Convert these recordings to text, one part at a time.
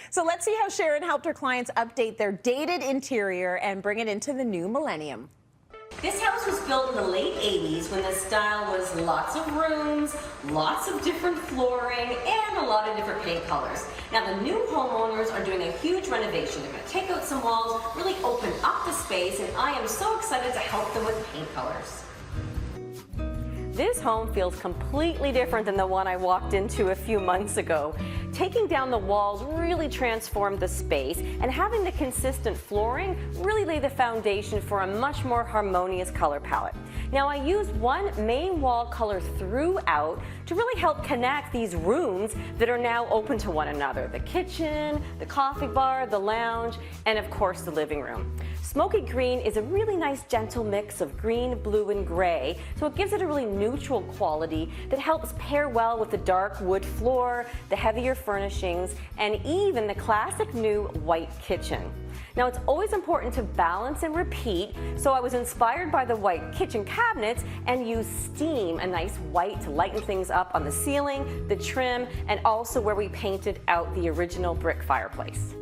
So let's see how Sharon helped her clients update their dated interior and bring it into the new millennium. This house was built in the late 80s when the style was lots of rooms, lots of different flooring, and a lot of different paint colors. Now the new homeowners are doing a huge renovation. They're going to take out some walls, really open up the space, and I am so excited to help them with paint colors. This home feels completely different than the one I walked into a few months ago. Taking down the walls really transformed the space, and having the consistent flooring really laid the foundation for a much more harmonious color palette. Now I used one main wall color throughout to really help connect these rooms that are now open to one another. The kitchen, the coffee bar, the lounge, and of course the living room. Smoky green is a really nice gentle mix of green, blue, and gray, so it gives it a really neutral quality that helps pair well with the dark wood floor, the heavier furnishings, and even the classic new white kitchen. Now it's always important to balance and repeat, so I was inspired by the white kitchen cabinets and used steam, a nice white, to lighten things up on the ceiling, the trim, and also where we painted out the original brick fireplace.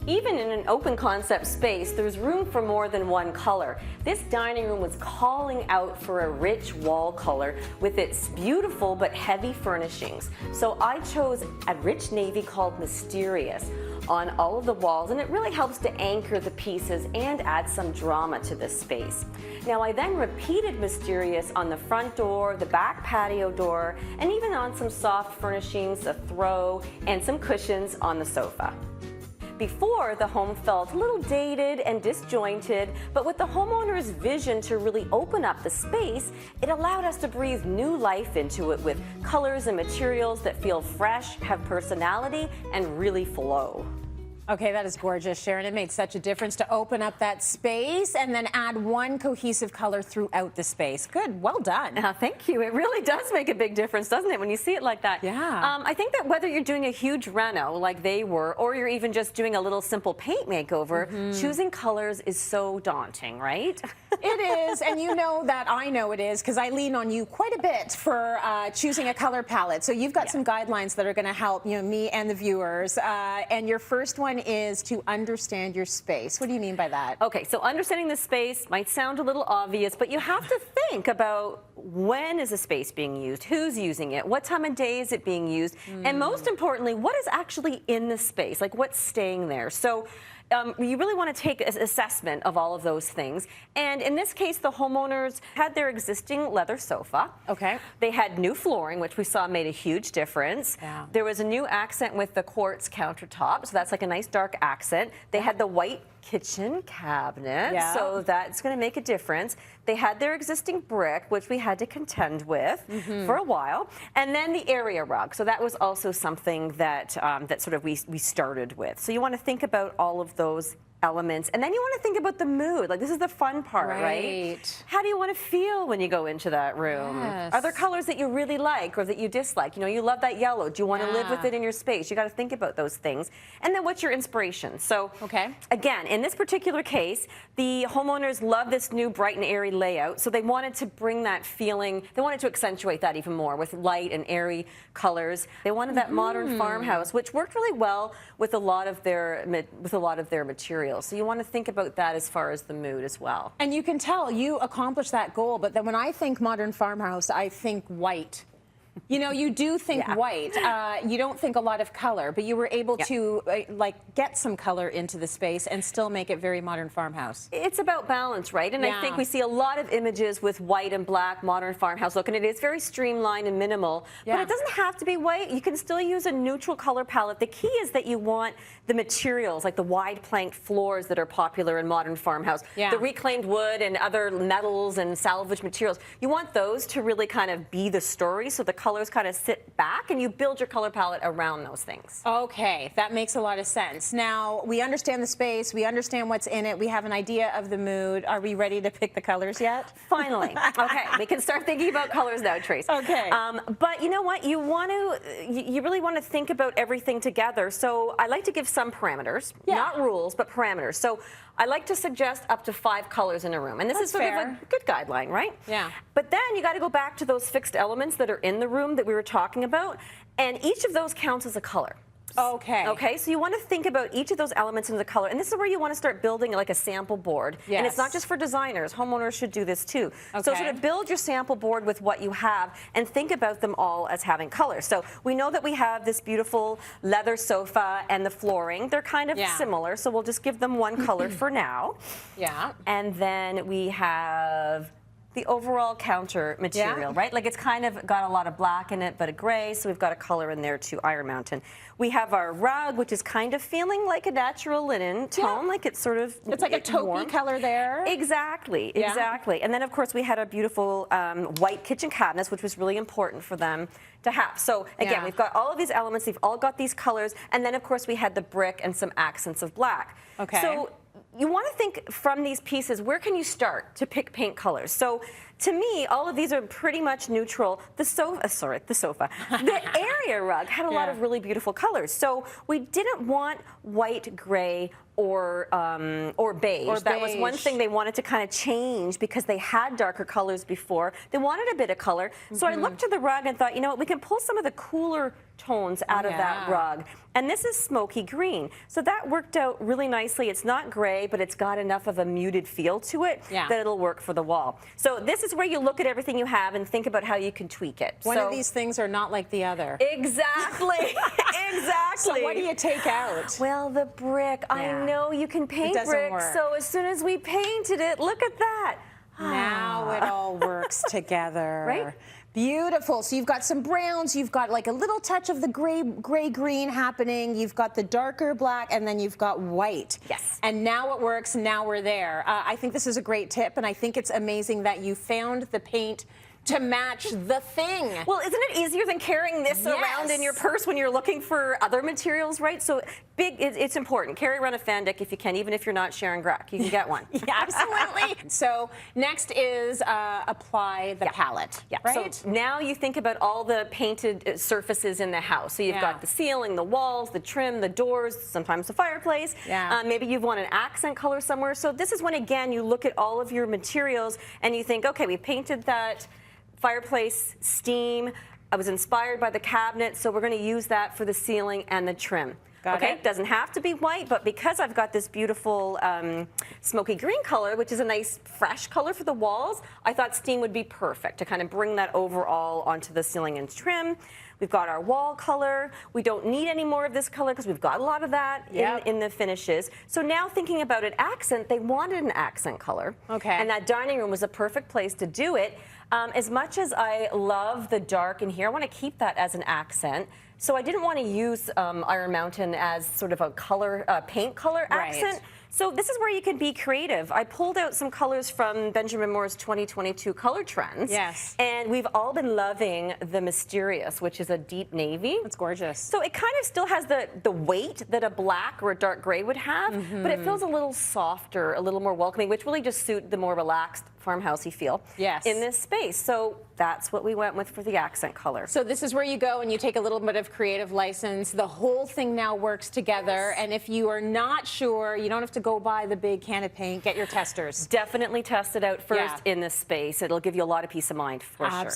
Even in an open concept space, there's room for more than one color. This dining room was calling out for a rich wall color with its beautiful but heavy furnishings. So I chose a rich navy called Mysterious on all of the walls, and it really helps to anchor the pieces and add some drama to this space. Now I then repeated Mysterious on the front door, the back patio door, and even on some soft furnishings, a throw, and some cushions on the sofa. Before, the home felt a little dated and disjointed, but with the homeowner's vision to really open up the space, it allowed us to breathe new life into it with colors and materials that feel fresh, have personality, and really flow. Okay, that is gorgeous, Sharon. It made such a difference to open up that space and then add one cohesive color throughout the space. Good, well done. Thank you. It really does make a big difference, doesn't it, when you see it like that? Yeah. I think that whether you're doing a huge reno like they were, or you're even just doing a little simple paint makeover, choosing colors is so daunting, right? It is, and you know that I know it is because I lean on you quite a bit for choosing a color palette. So you've got some guidelines that are going to help me and the viewers. And your first one is to understand your space. What do you mean by that? Okay, so understanding the space might sound a little obvious, but you have to think about when is a space being used, who's using it, what time of day is it being used, and most importantly, what is actually in the space, like what's staying there. So you really want to take an assessment of all of those things. And in this case, the homeowners had their existing leather sofa. Okay. They had new flooring, which we saw made a huge difference. Yeah. There was a new accent with the quartz countertop, so that's like a nice dark accent. They had the white kitchen cabinet, so that's going to make a difference. They had their existing brick, which we had to contend with for a while, and then the area rug. So that was also something that that sort of we started with. So you want to think about all of those elements, and then you want to think about the mood. Like, this is the fun part, right? How do you want to feel when you go into that room? Yes. Are there colors that you really like or that you dislike? You know, you love that yellow. Do you want to live with it in your space? You got to think about those things. And then what's your inspiration? So again, in this particular case, the homeowners love this new bright and airy layout, so they wanted to bring that feeling, they wanted to accentuate that even more with light and airy colors. They wanted that modern farmhouse, which worked really well with a lot of their materials. So you want to think about that as far as the mood as well. And you can tell you accomplished that goal, but then when I think modern farmhouse, I think white. You know, you do think white. You don't think a lot of color, but you were able to like get some color into the space and still make it very modern farmhouse. It's about balance, right? And I think we see a lot of images with white and black modern farmhouse look, and it is very streamlined and minimal, but it doesn't have to be white. You can still use a neutral color palette. The key is that you want the materials, like the wide planked floors that are popular in modern farmhouse, the reclaimed wood and other metals and salvage materials. You want those to really kind of be the story, so the colors kind of sit back and you build your color palette around those things. Okay, that makes a lot of sense. Now, we understand the space, we understand what's in it, we have an idea of the mood. Are we ready to pick the colors yet? Finally. Okay, we can start thinking about colors now, Trace. Okay. But you know what? You really want to think about everything together. So I like to give some parameters, not rules, but parameters. So I like to suggest up to 5 colors in a room. And this is sort of a good guideline, right? Yeah. But then you got to go back to those fixed elements that are in the room that we were talking about. And each of those counts as a color. Okay. Okay, so you want to think about each of those elements in the color, and this is where you want to start building like a sample board. Yes. And it's not just for designers, homeowners should do this too. So Okay. sort of build your sample board with what you have and think about them all as having color. So we know that we have this beautiful leather sofa and the flooring. They're kind of similar, so we'll just give them one color for now. Yeah. And then we have the overall counter material, right? Like it's kind of got a lot of black in it, but a gray, so we've got a color in there too, Iron Mountain. We have our rug, which is kind of feeling like a natural linen tone, like it's sort of It's like a taupey warm color there. Exactly, exactly. And then of course we had our beautiful white kitchen cabinets, which was really important for them to have. So again, we've got all of these elements, they've all got these colors, and then of course we had the brick and some accents of black. Okay. So you want to think from these pieces, where can you start to pick paint colors? So to me, all of these are pretty much neutral. The sofa, the area rug had a lot of really beautiful colors. So we didn't want white, gray, or beige. That was one thing they wanted to kind of change because they had darker colors before. They wanted a bit of color. So I looked to the rug and thought, you know what, we can pull some of the cooler tones out of that rug. And this is smoky green. So that worked out really nicely. It's not gray, but it's got enough of a muted feel to it that it'll work for the wall. So this is where you look at everything you have and think about how you can tweak it. One of these things are not like the other. Exactly. Exactly. So what do you take out? Well, the brick. I know you can paint brick. Work. So as soon as we painted it, look at that. Now it all works together. Right? Beautiful. So you've got some browns, you've got like a little touch of the gray-green happening, you've got the darker black, and then you've got white. Yes. And now it works, now we're there. I think this is a great tip, and I think it's amazing that you found the paint to match the thing. Well, isn't it easier than carrying this around in your purse when you're looking for other materials, right? So it's important. Carry around a Fendic if you can, even if you're not Sharon Grech. You can get one. Absolutely. So next is apply the palette. Right? So now you think about all the painted surfaces in the house. So you've got the ceiling, the walls, the trim, the doors, sometimes the fireplace. Maybe you've want an accent color somewhere. So this is when, again, you look at all of your materials and you think, okay, we painted that fireplace steam. I was inspired by the cabinet, so we're going to use that for the ceiling and the trim. It doesn't have to be white, but because I've got this beautiful smoky green color, which is a nice fresh color for the walls, I thought steam would be perfect to kind of bring that overall onto the ceiling and trim. We've got our wall color. We don't need any more of this color because we've got a lot of that in the finishes. So now thinking about an accent, they wanted an accent color. And that dining room was a perfect place to do it. As much as I love the dark in here, I want to keep that as an accent. So I didn't want to use Iron Mountain as sort of a color, paint color accent. So this is where you can be creative. I pulled out some colors from Benjamin Moore's 2022 color trends. And we've all been loving the Mysterious, which is a deep navy. It's gorgeous. So it kind of still has the weight that a black or a dark gray would have, but it feels a little softer, a little more welcoming, which really just suit the more relaxed farmhousey feel in this space. So that's what we went with for the accent color. So this is where you go and you take a little bit of creative license. The whole thing now works together. And if you are not sure, you don't have to go buy the big can of paint. Get your testers. Definitely test it out first in this space. It'll give you a lot of peace of mind for sure.